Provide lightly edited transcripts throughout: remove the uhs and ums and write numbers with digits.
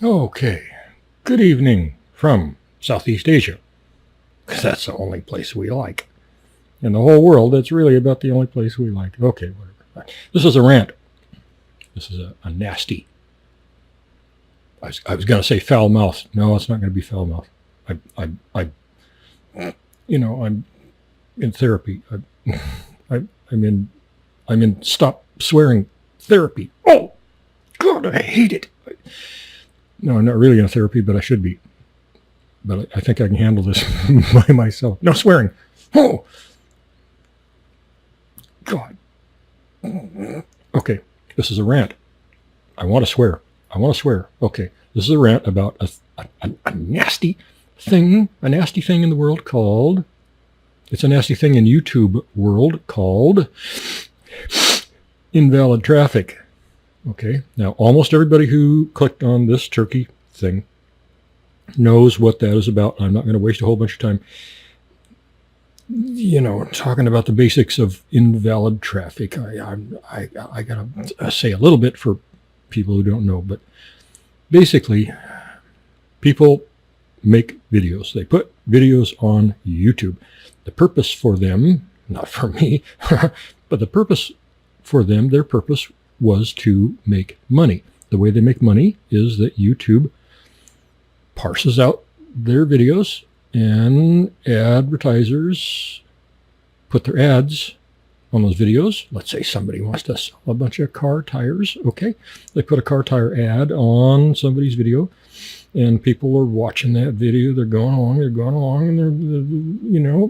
Okay, good evening from Southeast Asia, because that's the only place we like. In the whole world, that's really about the only place we like. Okay, whatever. This is a rant. This is a nasty. I was going to say foul mouth. No, it's not going to be foul mouth. I'm in therapy. I'm in stop swearing therapy. Oh, God, I hate it. No, I'm not really in therapy, but I should be. But I think I can handle this by myself. No swearing. Oh, God. Okay, this is a rant. I want to swear. Okay, this is a rant about a nasty thing. A nasty thing in the world called. It's a nasty thing in YouTube world called invalid traffic. Okay, now almost everybody who clicked on this turkey thing knows what that is about. I'm not going to waste a whole bunch of time, talking about the basics of invalid traffic. I got to say a little bit for people who don't know, but basically, people make videos. They put videos on YouTube. The purpose for them, not for me, but the purpose for them, their purpose was to make money. The way they make money is that YouTube parses out their videos and advertisers put their ads on those videos. Let's say somebody wants to sell a bunch of car tires. Okay, they put a car tire ad on somebody's video and people are watching that video. They're going along and they're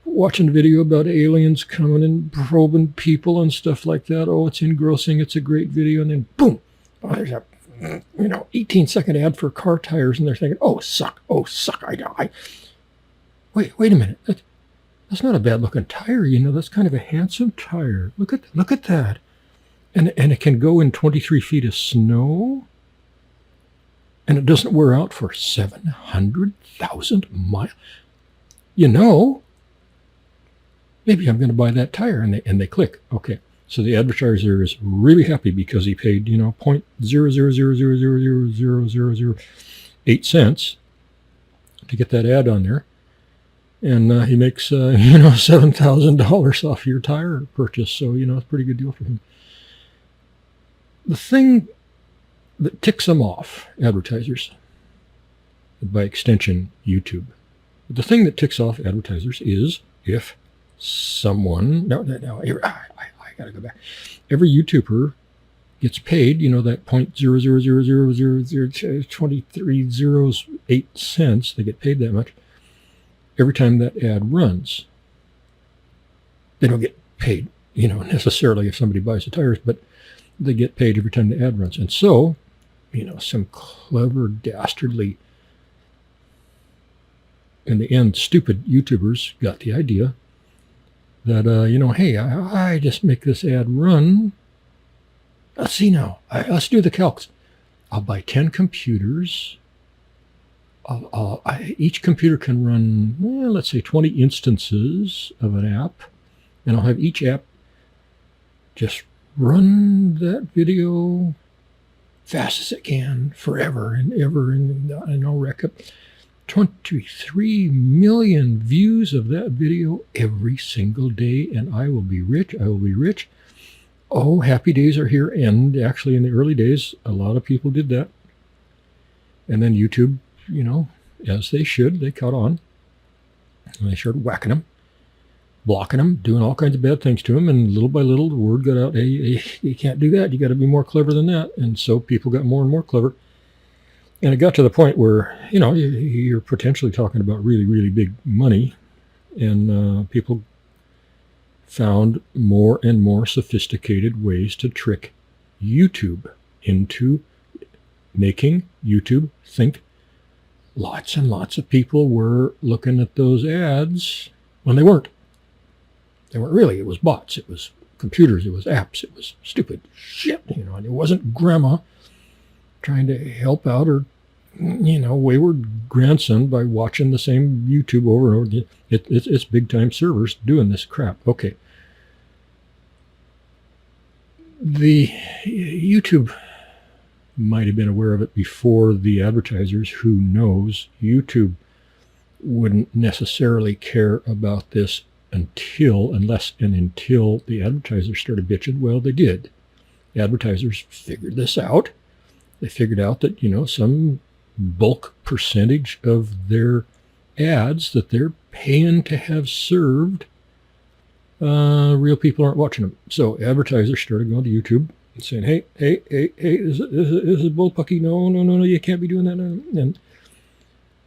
watching a video about aliens coming and probing people and stuff like that. Oh, it's engrossing. It's a great video. And then boom, there's a 18-second ad for car tires. And they're thinking, oh, suck. I die. Wait a minute. That's not a bad looking tire. That's kind of a handsome tire. Look at that. And it can go in 23 feet of snow. And it doesn't wear out for 700,000 miles. Maybe I'm going to buy that tire, and they click. Okay, so the advertiser is really happy because he paid, 0.000000008 to get that ad on there, and he makes $7,000 off your tire purchase. So it's a pretty good deal for him. The thing that ticks them off, advertisers, by extension YouTube, the thing that ticks off advertisers is if someone, no, I gotta go back. Every YouTuber gets paid, that 0.000002308. They get paid that much every time that ad runs. They don't get paid, necessarily if somebody buys the tires, but they get paid every time the ad runs. And so, some clever, dastardly, in the end, stupid YouTubers got the idea that, hey, I just make this ad run. Let's see now. Let's do the calcs. I'll buy 10 computers. Each computer can run, let's say, 20 instances of an app. And I'll have each app just run that video fast as it can forever and ever. And I'll rack up 23 million views of that video every single day, and I will be rich. Oh, happy days are here. And actually, in the early days, a lot of people did that. And then YouTube, as they should, they caught on. And they started whacking them, blocking them, doing all kinds of bad things to them. And little by little, the word got out, hey, you can't do that. You got to be more clever than that. And so people got more and more clever. And it got to the point where, you're potentially talking about really, really big money. And people found more and more sophisticated ways to trick YouTube into making YouTube think lots and lots of people were looking at those ads when they weren't. They weren't really. It was bots. It was computers. It was apps. It was stupid shit. And it wasn't grandma trying to help out her, wayward grandson by watching the same YouTube over and over again. It's big time servers doing this crap. Okay. The YouTube might have been aware of it before the advertisers. Who knows? YouTube wouldn't necessarily care about this until the advertisers started bitching. Well, they did. Advertisers figured this out. They figured out that, some bulk percentage of their ads that they're paying to have served, real people aren't watching them. So advertisers started going to YouTube and saying, hey, this is bullpucky. No, you can't be doing that. And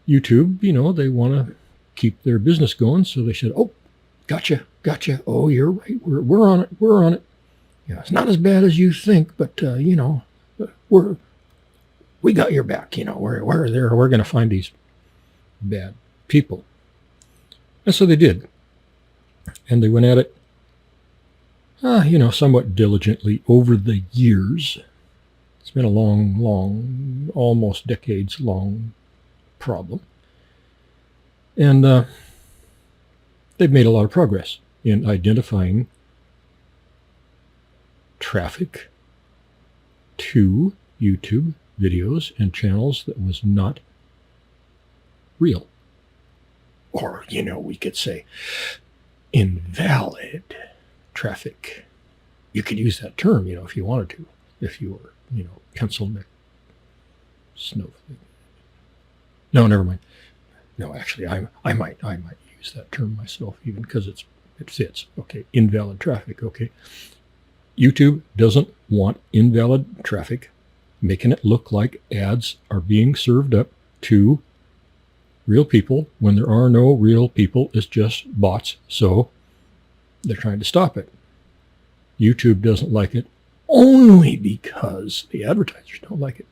YouTube, they want to keep their business going. So they said, oh, gotcha. Oh, you're right. We're on it. Yeah, it's not as bad as you think, but, we got your back. We're there. We're going to find these bad people. And so they did. And they went at it, somewhat diligently over the years. It's been a long, almost decades long problem. And they've made a lot of progress in identifying traffic to YouTube videos and channels that was not real. Or, we could say invalid traffic. You could use that term, if you wanted to, if you were, pencil neck snowflake. No, never mind. No, actually, I might use that term myself, even because it fits. Okay, invalid traffic. Okay, YouTube doesn't want invalid traffic, making it look like ads are being served up to real people when there are no real people. It's just bots. So they're trying to stop it. YouTube doesn't like it only because the advertisers don't like it.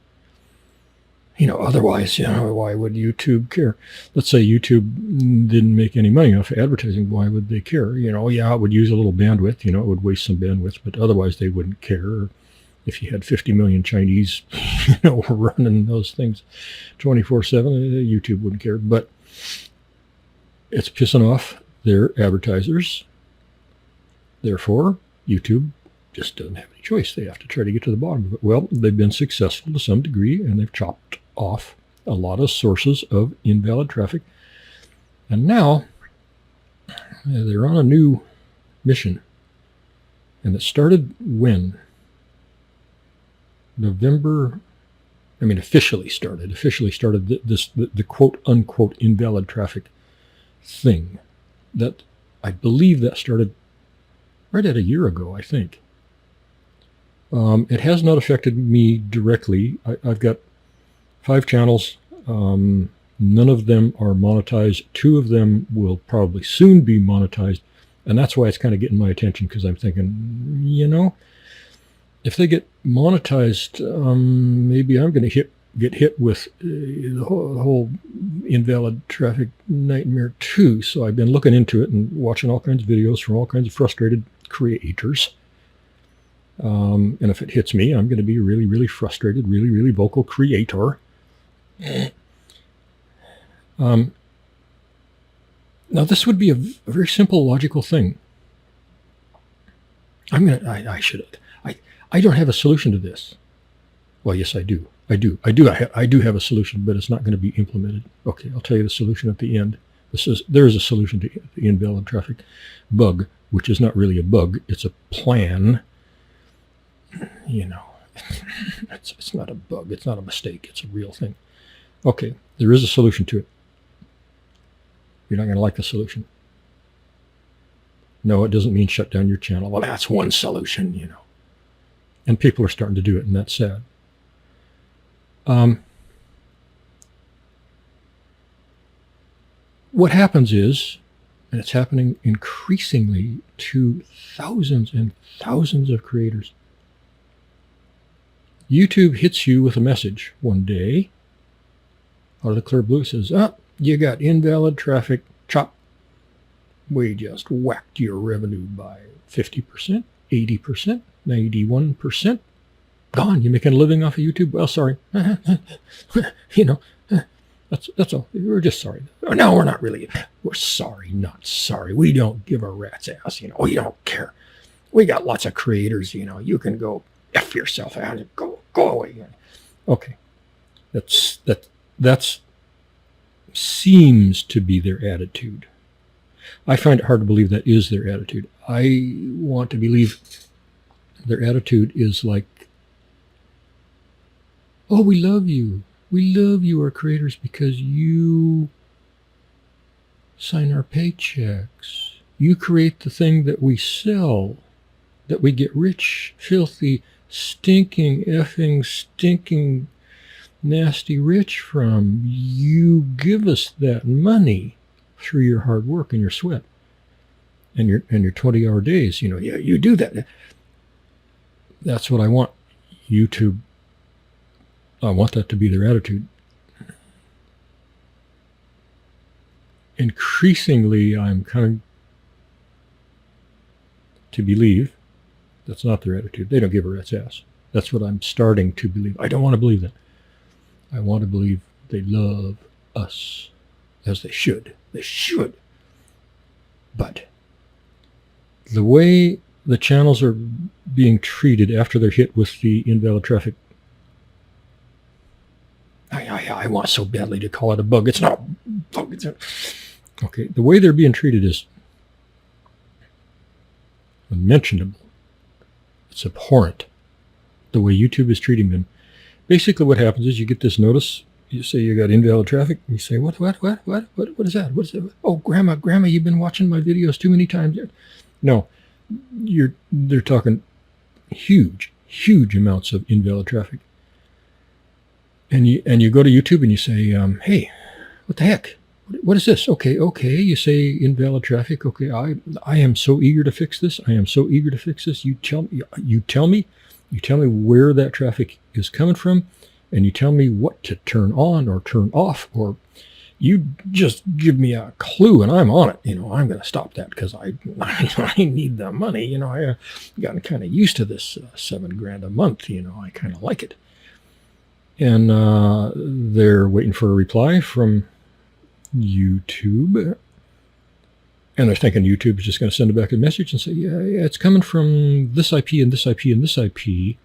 Otherwise, why would YouTube care? Let's say YouTube didn't make any money off of advertising. Why would they care? Yeah, it would use a little bandwidth. It would waste some bandwidth, but otherwise they wouldn't care. If you had 50 million Chinese, running those things 24/7, YouTube wouldn't care. But it's pissing off their advertisers. Therefore, YouTube just doesn't have any choice. They have to try to get to the bottom of it. Well, they've been successful to some degree, and they've chopped off a lot of sources of invalid traffic. And now they're on a new mission. And it started when? Officially started the quote unquote invalid traffic thing. That I believe that started right at a year ago, I think. It has not affected me directly. I've got 5 channels. None of them are monetized. 2 of them will probably soon be monetized. And that's why it's kind of getting my attention, because I'm thinking, if they get monetized, maybe I'm going to get hit with the whole invalid traffic nightmare too. So I've been looking into it and watching all kinds of videos from all kinds of frustrated creators. And if it hits me, I'm going to be a really, really frustrated, really, really vocal creator. Now, this would be a very simple, logical thing. I don't have a solution to this. Well, yes, I do. I do have a solution, but it's not going to be implemented. Okay, I'll tell you the solution at the end. There is a solution to the invalid traffic bug, which is not really a bug. It's a plan. It's not a bug. It's not a mistake. It's a real thing. Okay, there is a solution to it. You're not going to like the solution. No, it doesn't mean shut down your channel. Well, that's one solution, And people are starting to do it, and that's sad. What happens is, and it's happening increasingly to thousands and thousands of creators, YouTube hits you with a message one day out of the clear blue. Says, you got invalid traffic, chop. We just whacked your revenue by 50%, 80%, 91%. Gone. You're making a living off of YouTube? Well, sorry. That's all. We're just sorry. No, we're not really. We're sorry, not sorry. We don't give a rat's ass. We don't care. We got lots of creators. You can go F yourself out and go away. Okay, that's seems to be their attitude. I find it hard to believe that is their attitude. I want to believe their attitude is like, oh, we love you. We love you, our creators, because you sign our paychecks. You create the thing that we sell, that we get rich, filthy, stinking, nasty rich from. You give us that money through your hard work and your sweat and your 20-hour days. Yeah, you do that. That's what I want YouTube. I want that to be their attitude. Increasingly, I'm coming to believe that's not their attitude. They don't give a rat's ass. That's what I'm starting to believe. I don't want to believe that. I want to believe they love us, as they should. They should. But the way the channels are being treated after they're hit with the invalid traffic, I want so badly to call it a bug. It's not a bug. Okay, the way they're being treated is unmentionable. It's abhorrent, the way YouTube is treating them. Basically what happens is you get this notice. You say you got invalid traffic. You say, what is that? What is that? Oh, grandma, you've been watching my videos too many times. No, they're talking huge amounts of invalid traffic. And you go to YouTube and you say, hey, what the heck? What is this? Okay. You say invalid traffic. Okay, I am so eager to fix this. You tell me where that traffic is coming from, and you tell me what to turn on or turn off, or you just give me a clue and I'm on it. I'm going to stop that because I need the money. I gotten kind of used to this $7,000 a month. I kind of like it. And they're waiting for a reply from YouTube, and they're thinking YouTube is just going to send back a message and say, yeah, it's coming from this IP and this IP and this IP,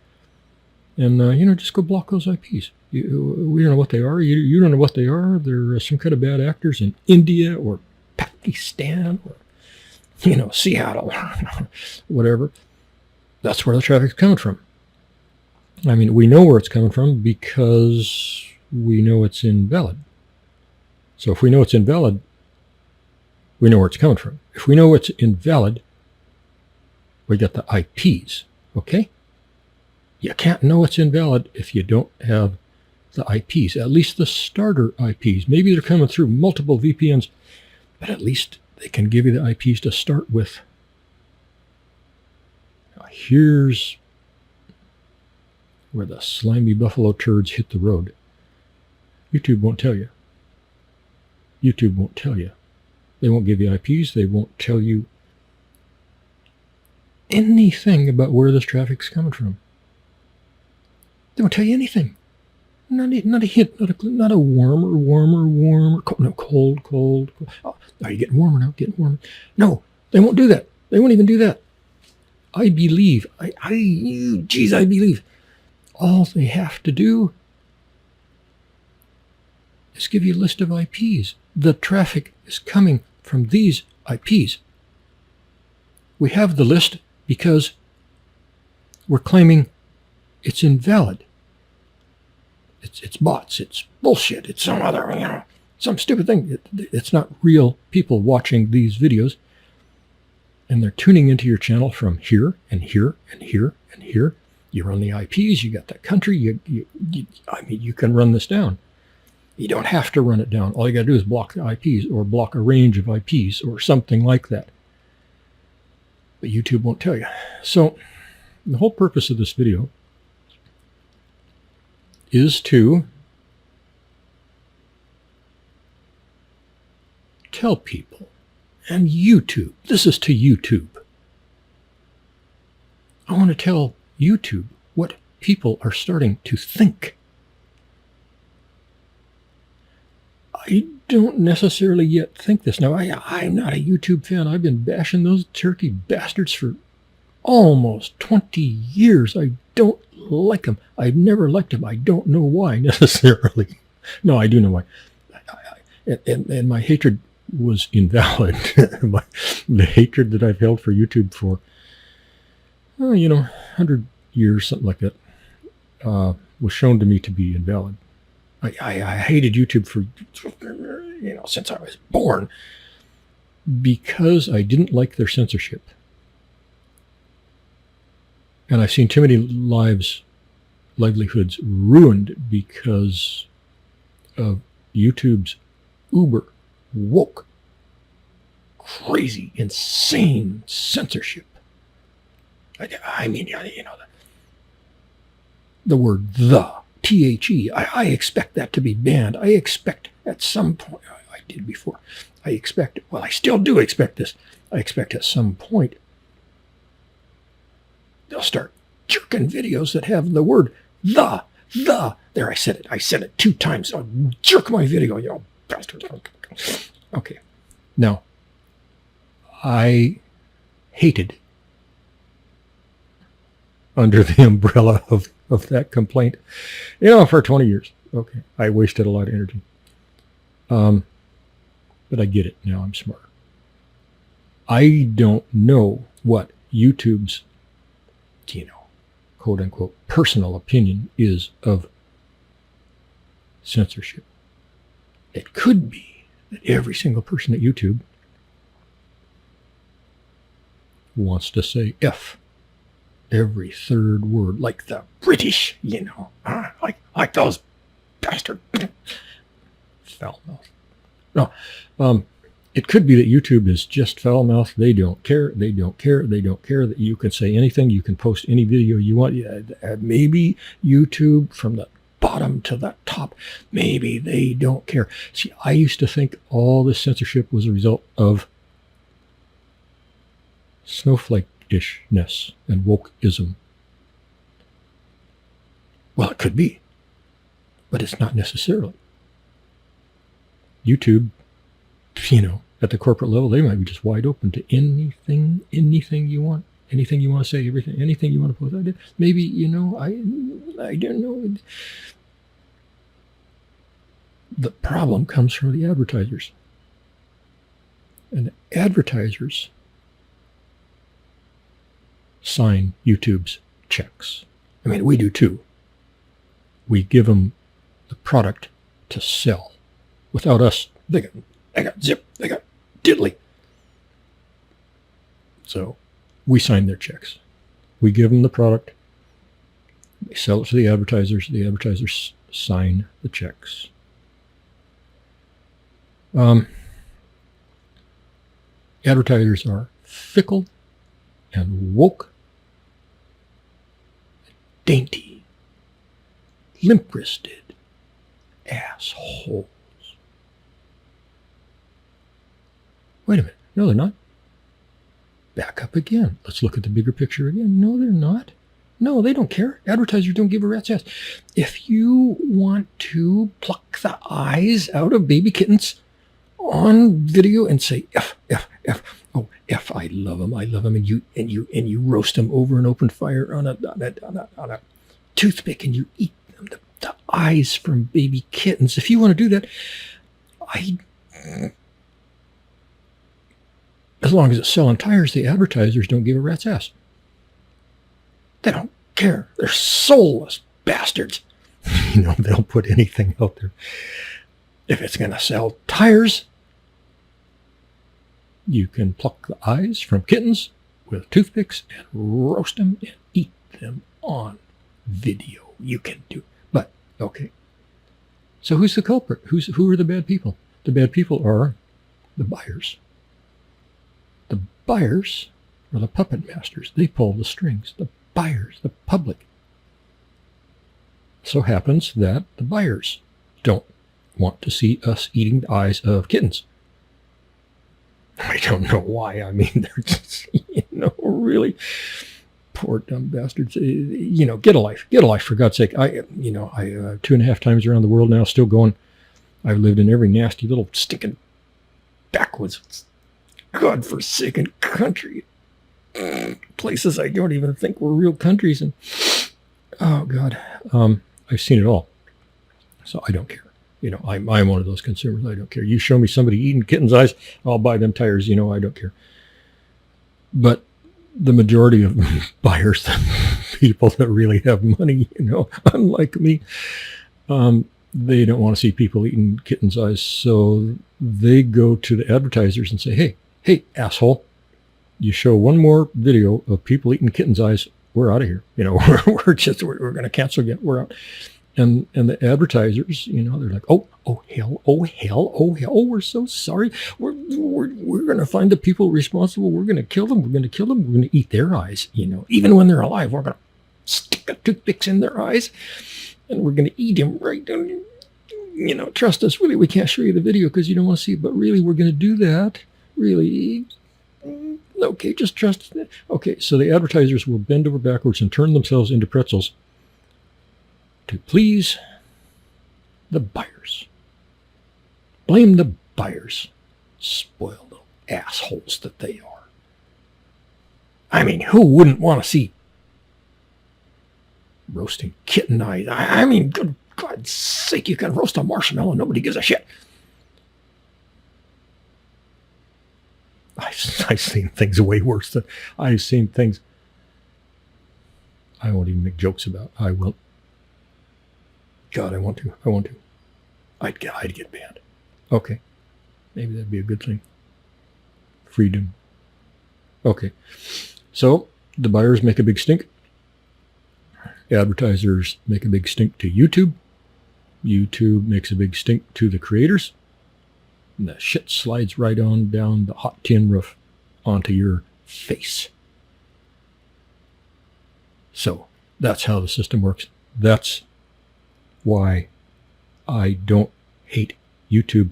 and just go block those IPs. We don't know what they are. You don't know what they are. They're some kind of bad actors in India or Pakistan or Seattle or whatever. That's where the traffic's coming from. I mean, we know where it's coming from because we know it's invalid. So if we know it's invalid, we know where it's coming from. If we know it's invalid, we got the IPs, okay? You can't know it's invalid if you don't have the IPs, at least the starter IPs. Maybe they're coming through multiple VPNs, but at least they can give you the IPs to start with. Now, here's where the slimy buffalo turds hit the road. YouTube won't tell you. YouTube won't tell you. They won't give you IPs. They won't tell you anything about where this traffic's coming from. They won't tell you anything. Not a hint, not a warmer, cold. Oh, are you getting warmer now? Getting warmer. No, they won't do that. They won't even do that. I believe. I believe. All they have to do is give you a list of IPs. The traffic is coming from these IPs. We have the list because we're claiming it's invalid. It's bots. It's bullshit. It's some other, some stupid thing. It's not real people watching these videos. And they're tuning into your channel from here and here and here and here. You run the IPs. You got that country. You can run this down. You don't have to run it down. All you got to do is block the IPs or block a range of IPs or something like that. But YouTube won't tell you. So the whole purpose of this video is to tell people, and YouTube, this is to YouTube. I want to tell YouTube what people are starting to think. I don't necessarily yet think this. Now, I'm not a YouTube fan. I've been bashing those turkey bastards for almost 20 years. I don't like them. I've never liked them. I don't know why necessarily. No, I do know why. And my hatred was invalid. The hatred that I've held for YouTube for, 100 years, something like that, was shown to me to be invalid. I hated YouTube for, since I was born, because I didn't like their censorship. And I've seen too many livelihoods ruined because of YouTube's uber woke, crazy, insane censorship. I mean, the word the, T-H-E, I expect that to be banned. I expect at some point, I did before, I still do expect this. I expect at some point they'll start jerking videos that have the word the. There, I said it 2 times. I'll jerk my video, you bastard. Okay. Now, I hated under the umbrella of that complaint, for 20 years. Okay. I wasted a lot of energy. But I get it now. I'm smart. I don't know what YouTube's, quote unquote, personal opinion is of censorship. It could be that every single person at YouTube wants to say F every third word, like the British, like those bastard foul mouth. No, it could be that YouTube is just foul mouth. They don't care. They don't care that you can say anything. You can post any video you want. Maybe YouTube from the bottom to the top, maybe they don't care. See, I used to think all this censorship was a result of snowflake-ishness and wokeism. Well, it could be, but it's not necessarily. YouTube, at the corporate level, they might be just wide open to anything you want, anything you want to say, anything you want to post. Maybe, I don't know. The problem comes from the advertisers. And the advertisers sign YouTube's checks. I mean, we do too. We give them the product to sell. Without us, they got zip, they got diddly. So we sign their checks. We give them the product. They sell it to the advertisers. The advertisers sign the checks. Advertisers are fickle and woke, dainty, limp-wristed assholes. Wait a minute. No, they're not. Back up again. Let's look at the bigger picture again. No, they're not. No, they don't care. Advertisers don't give a rat's ass. If you want to pluck the eyes out of baby kittens on video and say F, oh F, I love them, and you roast them over an open fire on a toothpick, and you eat them, the eyes from baby kittens. If you want to do that, as long as it's selling tires, the advertisers don't give a rat's ass. They don't care. They're soulless bastards. They'll put anything out there. If it's going to sell tires, you can pluck the eyes from kittens with toothpicks and roast them and eat them on video. You can do. But, okay. So who's the culprit? Who are the bad people? The bad people are the buyers. The buyers are the puppet masters. They pull the strings. The buyers, the public. So happens that the buyers don't want to see us eating the eyes of kittens. I don't know why. I mean, they're just, really poor dumb bastards. Get a life. Get a life, for God's sake. I 2.5 times around the world now, still going. I've lived in every nasty little stinking backwards, godforsaken country. Places I don't even think were real countries. And Oh, God. I've seen it all. So I don't care. I'm one of those consumers. I don't care. You show me somebody eating kitten's eyes, I'll buy them tires. I don't care. But the majority of buyers, people that really have money, unlike me, they don't want to see people eating kitten's eyes. So they go to the advertisers and say, hey, asshole, you show one more video of people eating kitten's eyes, we're out of here. We're going to cancel again. We're out. And the advertisers, they're like, oh hell, we're so sorry. We're going to find the people responsible. We're going to kill them. We're going to eat their eyes. Even when they're alive, we're going to stick a toothpicks in their eyes, and we're going to eat them right down. Trust us. Really, we can't show you the video because you don't want to see it. But really, we're going to do that. Really. Okay, just trust us. Okay, so the advertisers will bend over backwards and turn themselves into pretzels to please the buyers. Blame the buyers. Spoiled little assholes that they are. I mean, who wouldn't want to see roasting kitten eyes? I mean, good God's sake, you can roast a marshmallow. Nobody gives a shit. I've seen things way worse than I've seen things I won't even make jokes about. I will. God, I want to. I'd get banned. Okay. Maybe that'd be a good thing. Freedom. Okay. So the buyers make a big stink. Advertisers make a big stink to YouTube. YouTube makes a big stink to the creators. And the shit slides right on down the hot tin roof onto your face. So that's how the system works. That's why I don't hate YouTube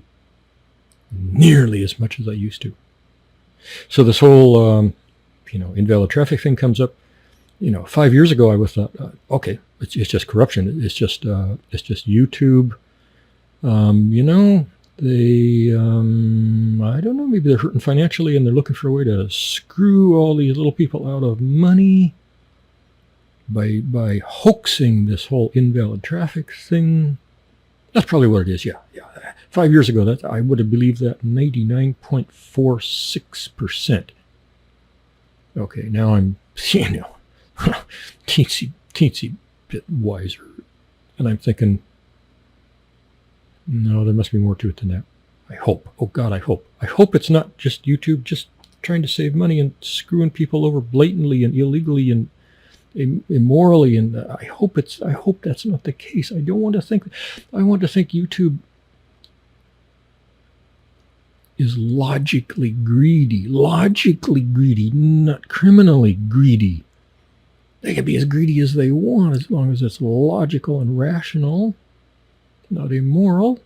nearly as much as I used to. So this whole, invalid traffic thing comes up. 5 years ago, I was thought, okay, it's just corruption. It's just YouTube. They, I don't know, maybe they're hurting financially and they're looking for a way to screw all these little people out of money by hoaxing this whole invalid traffic thing. That's probably what it is. Yeah. 5 years ago, that I would have believed that 99.46%. Okay, now I'm, teensy bit wiser. And I'm thinking, no, there must be more to it than that. I hope. Oh God, I hope. I hope it's not just YouTube just trying to save money and screwing people over blatantly and illegally and immorally. And I hope that's not the case. I want to think YouTube is logically greedy, not criminally greedy. They can be as greedy as they want as long as it's logical and rational, not immoral.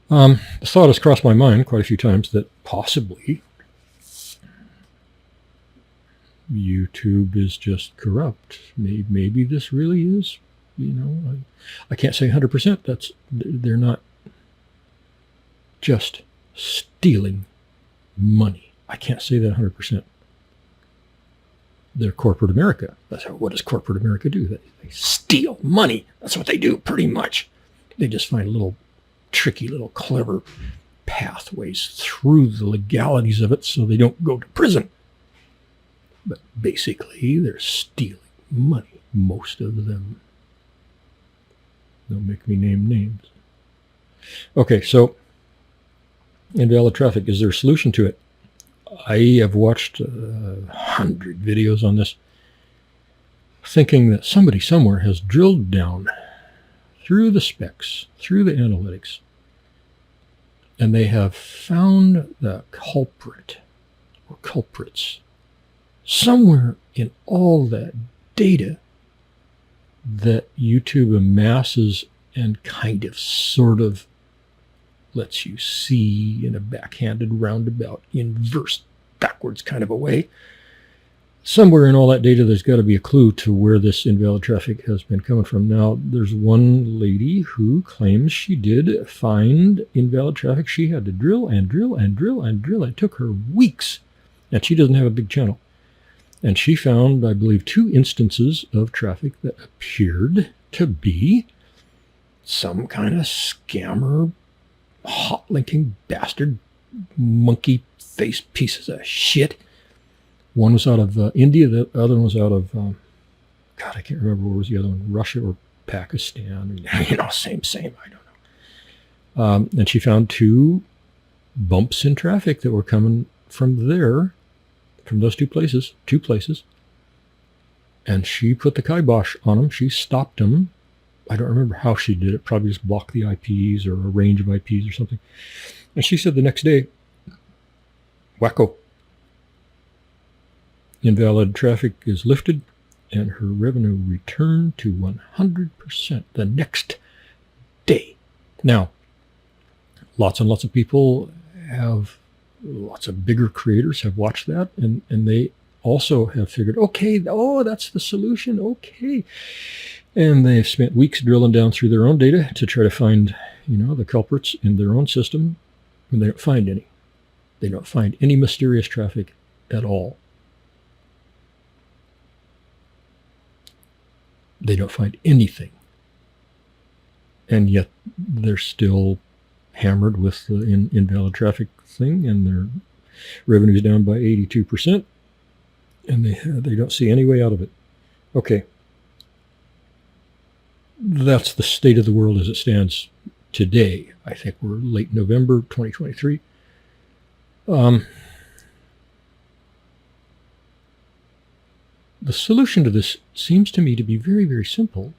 The thought has crossed my mind quite a few times that possibly YouTube is just corrupt. Maybe this really is, I can't say 100%. They're not just stealing money. I can't say that 100%. They're corporate America. What does corporate America do? They steal money. That's what they do, pretty much. They just find little tricky, little clever pathways through the legalities of it so they don't go to prison. But basically, they're stealing money, most of them. Don't make me name names. Okay, so invalid traffic. Is there a solution to it? I have watched 100 videos on this, thinking that somebody somewhere has drilled down through the specs, through the analytics, and they have found the culprit or culprits somewhere in all that data that YouTube amasses and kind of sort of lets you see in a backhanded, roundabout, inverse, backwards kind of a way. Somewhere in all that data, there's got to be a clue to where this invalid traffic has been coming from. Now, there's one lady who claims she did find invalid traffic. She had to drill and drill and drill and drill. It took her weeks, and she doesn't have a big channel. And she found, I believe, 2 instances of traffic that appeared to be some kind of scammer, hot-linking bastard, monkey-faced pieces of shit. One was out of India. The other one was out of, God, I can't remember where was the other one, Russia or Pakistan. Same, I don't know. And she found 2 bumps in traffic that were coming from there, from those 2 places, and she put the kibosh on them. She stopped them. I don't remember how she did it. Probably just blocked the IPs or a range of IPs or something. And she said the next day, wacko, invalid traffic is lifted and her revenue returned to 100% the next day. Now, lots and lots of people have, lots of bigger creators have watched that, and they also have figured, okay, oh, that's the solution, okay. And they've spent weeks drilling down through their own data to try to find, the culprits in their own system, and they don't find any. They don't find any mysterious traffic at all. They don't find anything. And yet they're still hammered with the invalid traffic thing, and their revenue's down by 82%, and they don't see any way out of it. Okay. That's the state of the world as it stands today. I think we're late November 2023. The solution to this seems to me to be very, very simple.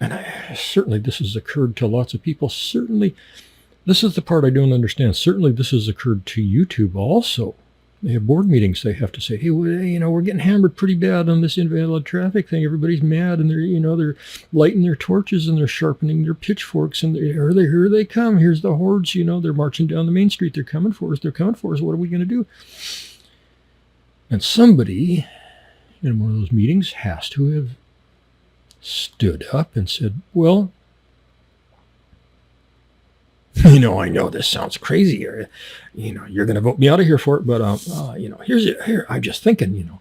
And certainly this has occurred to lots of people. Certainly, this is the part I don't understand. Certainly this has occurred to YouTube also. They have board meetings. They have to say, hey, we're getting hammered pretty bad on this invalid traffic thing. Everybody's mad, and they're lighting their torches and they're sharpening their pitchforks, and here they come. Here's the hordes. They're marching down the main street. They're coming for us. What are we going to do? And somebody in one of those meetings has to have stood up and said, well, I know this sounds crazy, or, you're going to vote me out of here for it, but, here, I'm just thinking,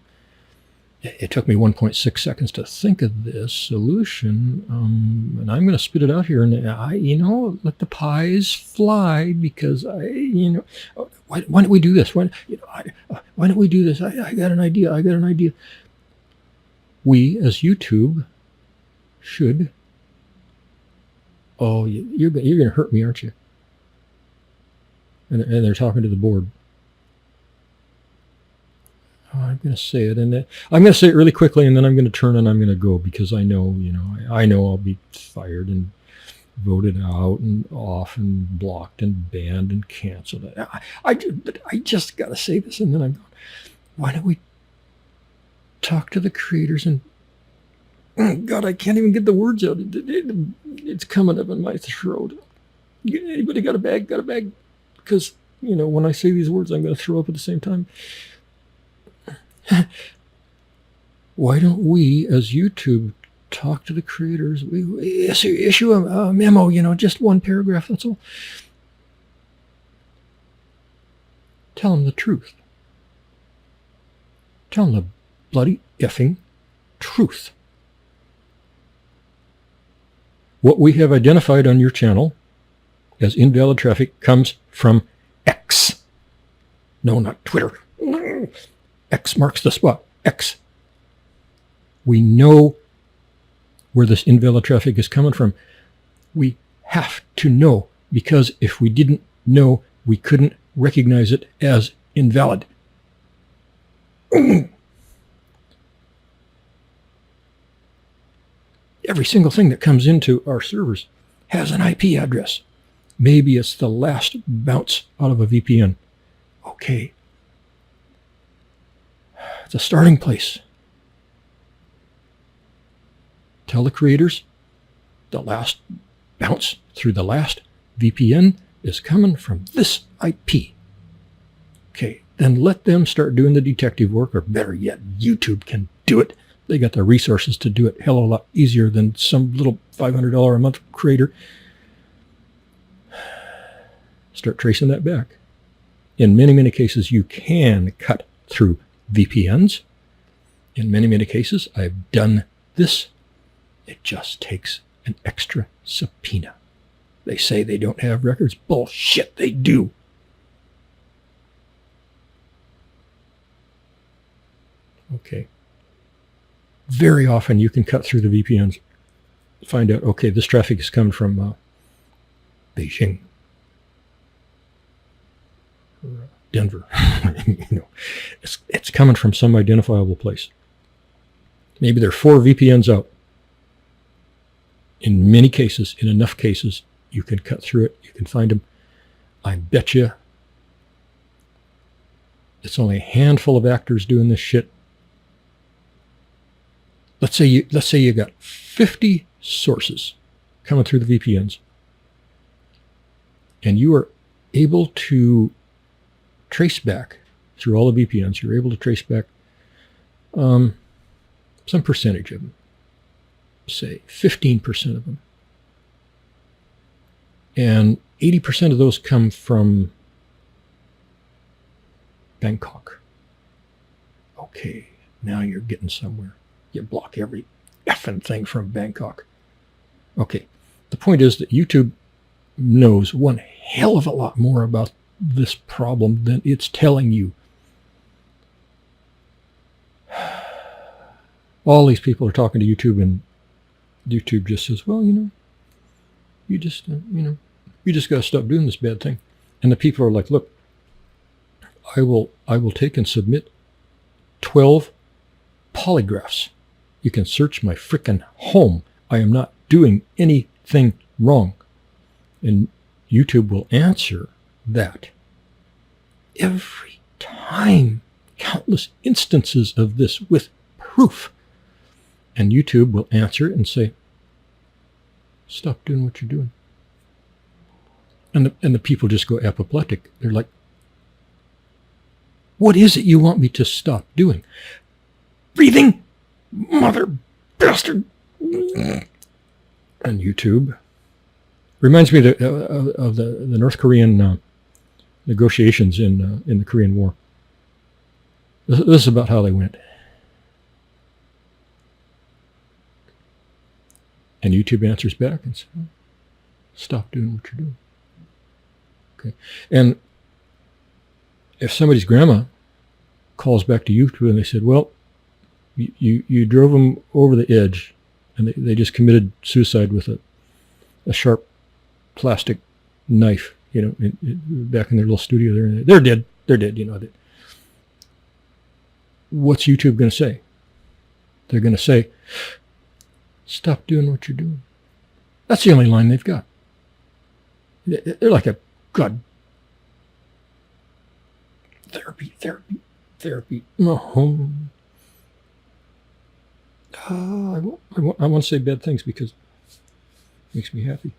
it took me 1.6 seconds to think of this solution, and I'm going to spit it out here, and let the pies fly, because why don't we do this? Why don't we do this? I got an idea. We, as YouTube, should, you're going to hurt me, aren't you? And they're talking to the board. I'm going to say it, and I'm going to say it really quickly, and then I'm going to turn and I'm going to go, because I know I'll be fired and voted out and off and blocked and banned and canceled. But I just got to say this, and then I'm going, why don't we talk to the creators? And God, I can't even get the words out. It's coming up in my throat. Anybody got a bag? Because, when I say these words, I'm going to throw up at the same time. Why don't we, as YouTube, talk to the creators? We issue a memo, just one paragraph, that's all. Tell them the truth. Tell them the bloody effing truth. What we have identified on your channel as invalid traffic comes from X. No, not Twitter. X marks the spot. X. We know where this invalid traffic is coming from. We have to know, because if we didn't know, we couldn't recognize it as invalid. Every single thing that comes into our servers has an IP address. Maybe it's the last bounce out of a VPN. Okay. It's a starting place. Tell the creators the last bounce through the last VPN is coming from this IP. Okay, then let them start doing the detective work, or better yet, YouTube can do it. They got the resources to do it hell of a lot easier than some little $500 a month creator. Start tracing that back. In many, many cases, you can cut through VPNs. In many, many cases, I've done this. It just takes an extra subpoena. They say they don't have records. Bullshit, they do. Okay. Very often you can cut through the VPNs, find out, okay, this traffic is coming from Beijing or Denver. It's coming from some identifiable place. Maybe there are 4 VPNs out. In many cases, in enough cases, you can cut through it. You can find them. I bet you it's only a handful of actors doing this shit. Let's say you got 50 sources coming through the VPNs, and you are able to trace back through all the VPNs. You're able to trace back some percentage of them, say 15% of them, and 80% of those come from Bangkok. Okay, now you're getting somewhere. You block every effing thing from Bangkok. Okay, the point is that YouTube knows one hell of a lot more about this problem than it's telling you. All these people are talking to YouTube, and YouTube just says, well, you just got to stop doing this bad thing. And the people are like, look, I will take and submit 12 polygraphs. You can search my frickin' home. I am not doing anything wrong. And YouTube will answer that every time. Countless instances of this with proof. And YouTube will answer it and say, stop doing what you're doing. And the people just go apoplectic. They're like, what is it you want me to stop doing? Breathing? Mother bastard. And YouTube reminds me of the North Korean negotiations in the Korean War. This is about how they went. And YouTube answers back and says, stop doing what you're doing. Okay. And if somebody's grandma calls back to YouTube and they said, well, you drove them over the edge, and they just committed suicide with a sharp plastic knife, back in their little studio there. They're dead. They're dead. What's YouTube going to say? They're going to say, stop doing what you're doing. That's the only line they've got. They're like a God. Therapy. Oh. I want to say bad things because it makes me happy.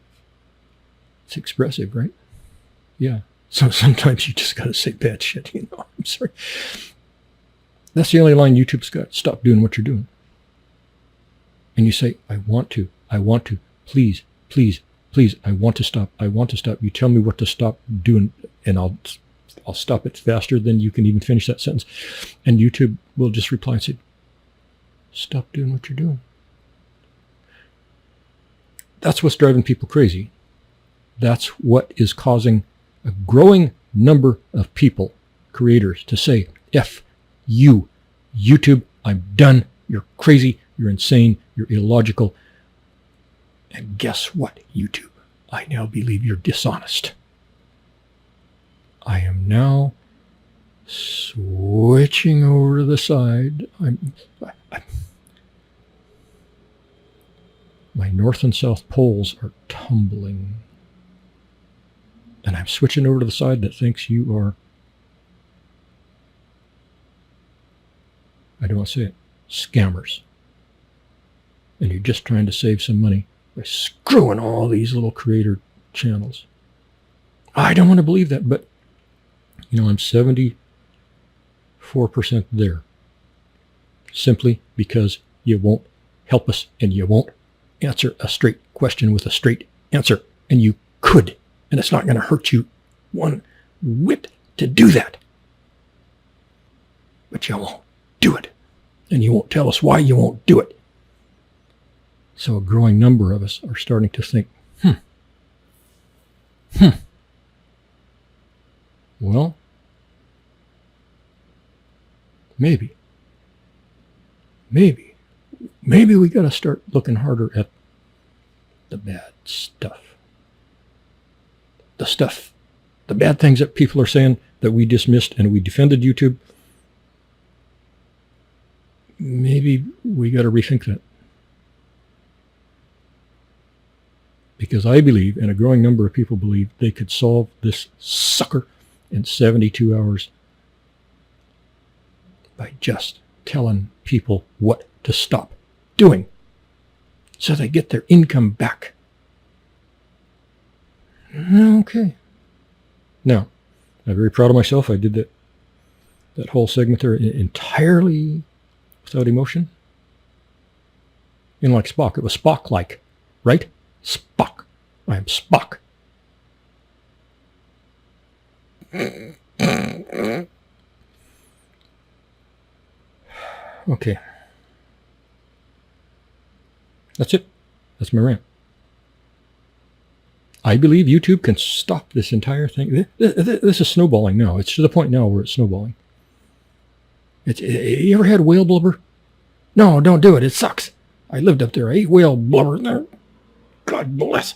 It's expressive, right? Yeah. So sometimes you just got to say bad shit, I'm sorry. That's the only line YouTube's got. Stop doing what you're doing. And you say, I want to, please, I want to stop. You tell me what to stop doing, and I'll stop it faster than you can even finish that sentence. And YouTube will just reply and say, stop doing what you're doing. That's what's driving people crazy. That's what is causing a growing number of people, creators, to say, F you, YouTube, I'm done. You're crazy. You're insane. You're illogical. And guess what, YouTube? I now believe you're dishonest. I am now switching over to the side. My north and south poles are tumbling. And I'm switching over to the side that thinks you are, I don't want to say it, scammers. And you're just trying to save some money by screwing all these little creator channels. I don't want to believe that, but I'm 74% there. Simply because you won't help us and you won't answer a straight question with a straight answer. And you could, and it's not going to hurt you one whit to do that. But you won't. do it. And you won't tell us why you won't do it. So a growing number of us are starting to think, well, maybe we got to start looking harder at the bad stuff. The bad things that people are saying that we dismissed and we defended YouTube. Maybe we got to rethink that. Because I believe, and a growing number of people believe, they could solve this sucker in 72 hours by just telling people what to stop doing so they get their income back. Okay. Now, I'm very proud of myself. I did that whole segment there entirely without emotion. Like Spock. It was Spock-like, right? Spock. I am Spock. Okay. That's it. That's my rant. I believe YouTube can stop this entire thing. This is snowballing now. It's to the point now where it's snowballing. You ever had whale blubber? No, don't do it. It sucks. I lived up there. I ate whale blubber there. God bless.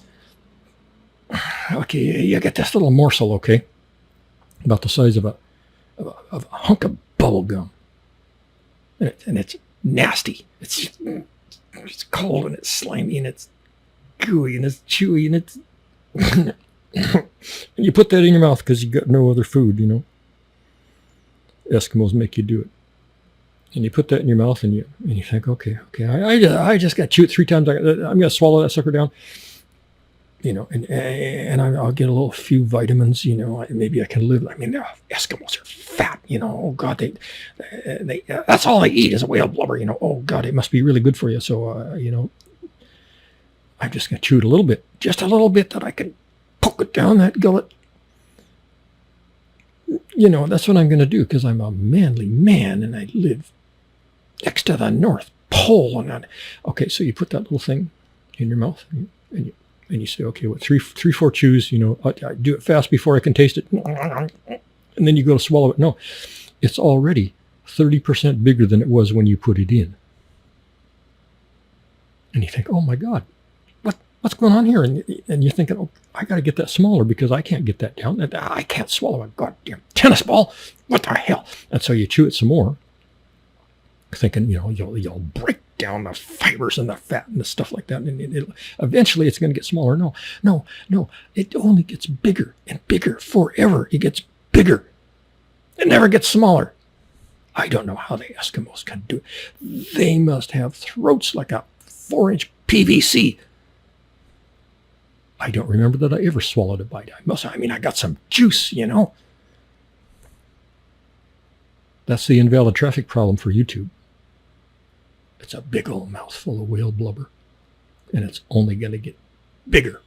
Okay, you get this little morsel, okay? About the size of a hunk of bubble gum. And it's nasty. It's cold and it's slimy and it's gooey and it's chewy and it's... and you put that in your mouth because you got no other food, you know. Eskimos make you do it. And you put that in your mouth and you think, okay, I just got to chew it 3 times. I'm going to swallow that sucker down. You know, and I'll get a few vitamins, you know, maybe I can live. I mean, Eskimos are fat, you know. Oh, God, they that's all they eat is whale blubber, you know. Oh, God, it must be really good for you. So, you know, I'm just going to chew it a little bit, just a little bit that I can poke it down that gullet. You know, that's what I'm going to do because I'm a manly man and I live next to the North Pole. Okay, so you put that little thing in your mouth and you say, okay, what, 4 chews, you know, I do it fast before I can taste it. And then you go to swallow it. No, it's already 30% bigger than it was when you put it in. And you think, oh my God, what's going on here? And you're thinking, oh, I got to get that smaller because I can't get that down. I can't swallow a goddamn tennis ball. What the hell? And so you chew it some more, thinking, you know, you'll break down the fibers and the fat and the stuff like that. And eventually it's going to get smaller. No. It only gets bigger and bigger forever. It gets bigger. It never gets smaller. I don't know how the Eskimos can do it. They must have throats like a 4-inch PVC. I don't remember that I ever swallowed a bite. I got some juice, you know. That's the invalid traffic problem for YouTube. It's a big old mouthful of whale blubber. And it's only going to get bigger.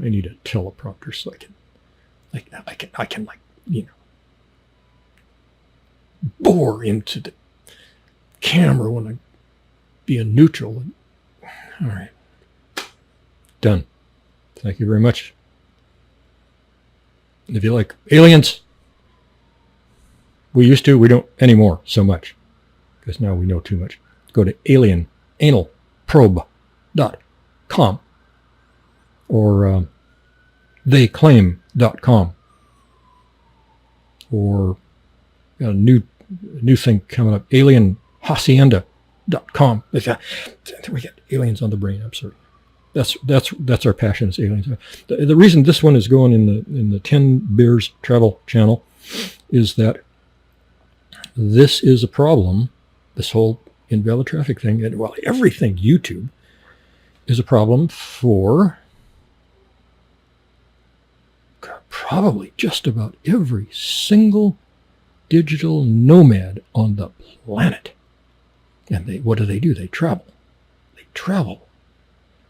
I need a teleprompter so I can you know, bore into the camera when I be a neutral. All right. Done. Thank you very much. If you like aliens, we don't anymore so much because now we know too much. Go to alienanalprobe.com or theyclaim.com or got a new thing coming up, alienhacienda.com. We got aliens on the brain. I'm sorry. That's our passion is aliens. The reason this one is going in the 10 Bears Travel channel is that this is a problem. This whole invalid traffic thing, and well, everything YouTube is a problem for probably just about every single digital nomad on the planet. And what do? They travel.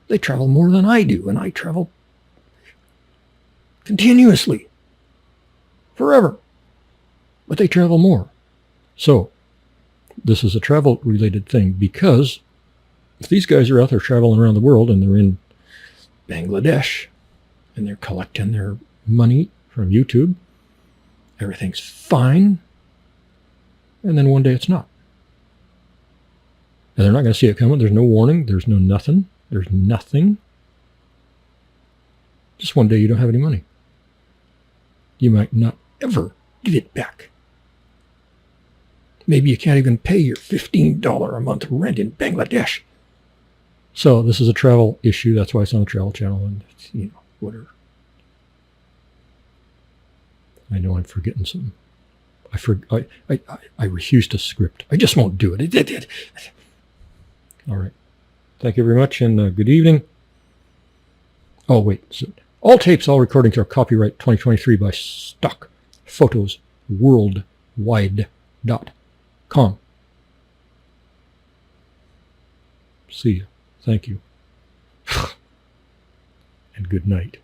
They travel more than I do, and I travel continuously. forever. But they travel more. So this is a travel-related thing, because if these guys are out there traveling around the world and they're in Bangladesh and they're collecting their money from YouTube, everything's fine, and then one day it's not. And they're not going to see it coming. There's no warning. There's no nothing. There's nothing. Just one day you don't have any money. You might not ever get it back. Maybe you can't even pay your $15 a month rent in Bangladesh. So this is a travel issue. That's why it's on the Travel Channel, and it's, whatever. I know I'm forgetting something. I refuse to script. I just won't do it. All right. Thank you very much, and good evening. Oh, wait. So, all tapes, all recordings are copyright 2023 by Stock Photos Worldwide.com. See you. Thank you. And good night.